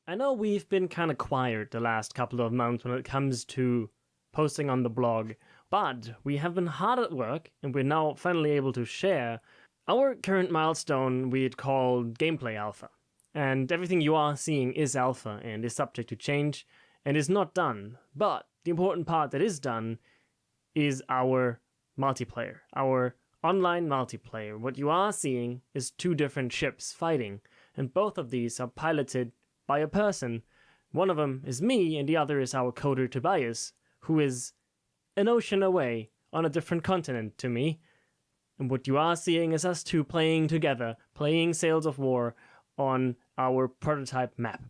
I know we've been kind of quiet the last couple of months when it comes to posting on the blog, but we have been hard at work and we're now finally able to share our current milestone we'd call Gameplay Alpha. And everything you are seeing is alpha and is subject to change and is not done. But the important part that is done is our multiplayer, our online multiplayer. What you are seeing is two different ships fighting, and both of these are piloted by a person. One of them is me, and the other is our coder Tobias, who is an ocean away on a different continent to me. And what you are seeing is us two playing together, playing Sails of War on our prototype map.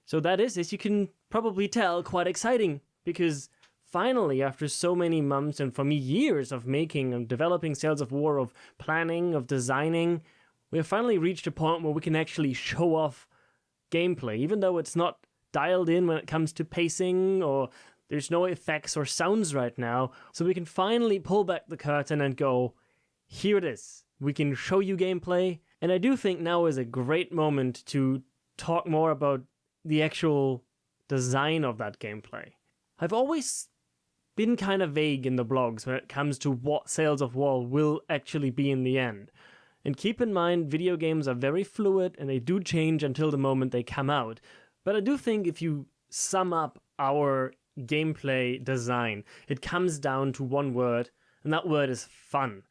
So that is, as you can probably tell, quite exciting, because finally, after so many months, and for me years of making and developing Sails of War, of planning, of designing, we have finally reached a point where we can actually show off gameplay, even though it's not dialed in when it comes to pacing, or there's no effects or sounds right now. So we can finally pull back the curtain and go, here it is. We can show you gameplay. And I do think now is a great moment to talk more about the actual design of that gameplay. I've always been kind of vague in the blogs when it comes to what Sails of War will actually be in the end. And keep in mind, video games are very fluid and they do change until the moment they come out. But I do think if you sum up our gameplay design, it comes down to one word, and that word is fun.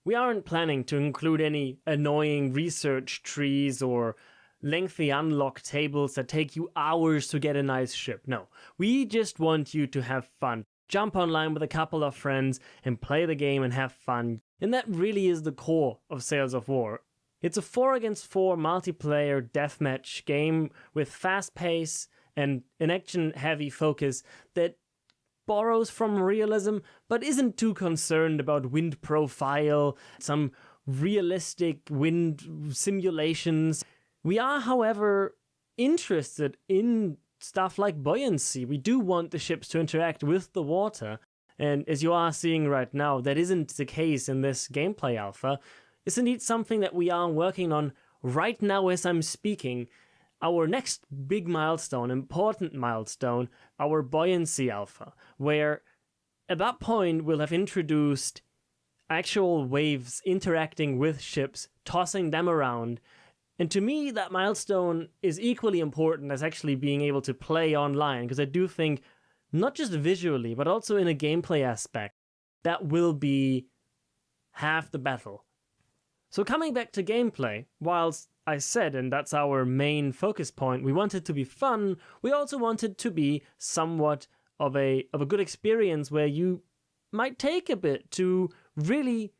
We aren't planning to include any annoying research trees or lengthy unlock tables that take you hours to get a nice ship. No, we just want you to have fun. Jump online with a couple of friends and play the game and have fun. And that really is the core of Sails of War. It's a 4 against 4 multiplayer deathmatch game with fast pace and an action-heavy focus that borrows from realism, but isn't too concerned about wind profile, some realistic wind simulations. We are, however, interested in stuff like buoyancy. We do want the ships to interact with the water. And as you are seeing right now, that isn't the case in this gameplay alpha. It's indeed something that we are working on right now as I'm speaking. Our next big milestone, important milestone, our buoyancy alpha, where at that point we'll have introduced actual waves interacting with ships, tossing them around. And to me, that milestone is equally important as actually being able to play online, because I do think, not just visually, but also in a gameplay aspect, that will be half the battle. So coming back to gameplay, whilst I said, and that's our main focus point, we want it to be fun, we also want it to be somewhat of a good experience where you might take a bit to really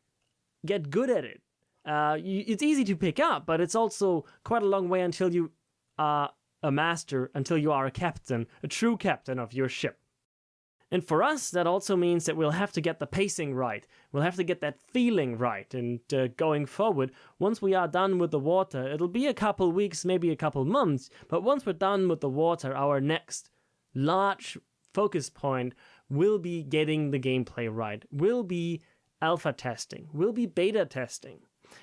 get good at it. It's easy to pick up, but it's also quite a long way until you are a master, until you are a captain, a true captain of your ship. And for us, that also means that we'll have to get the pacing right. We'll have to get that feeling right. And going forward, once we are done with the water, it'll be a couple weeks, maybe a couple months, but once we're done with the water, our next large focus point will be getting the gameplay right, will be alpha testing, will be beta testing.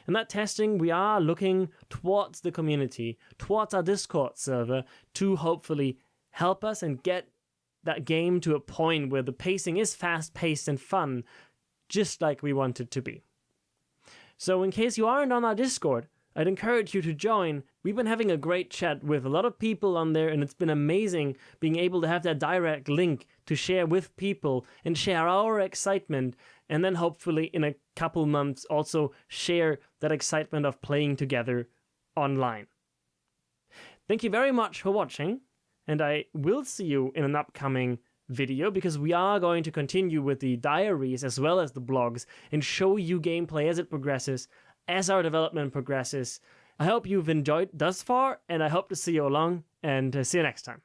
And that testing, we are looking towards the community, towards our Discord server, to hopefully help us and get that game to a point where the pacing is fast-paced and fun, just like we want it to be. So in case you aren't on our Discord, I'd encourage you to join. We've been having a great chat with a lot of people on there, and it's been amazing being able to have that direct link to share with people and share our excitement, and then hopefully in a couple months also share that excitement of playing together online. Thank you very much for watching, and I will see you in an upcoming video, because we are going to continue with the diaries as well as the blogs and show you gameplay as it progresses, as our development progresses. I hope you've enjoyed thus far, and I hope to see you along, and see you next time.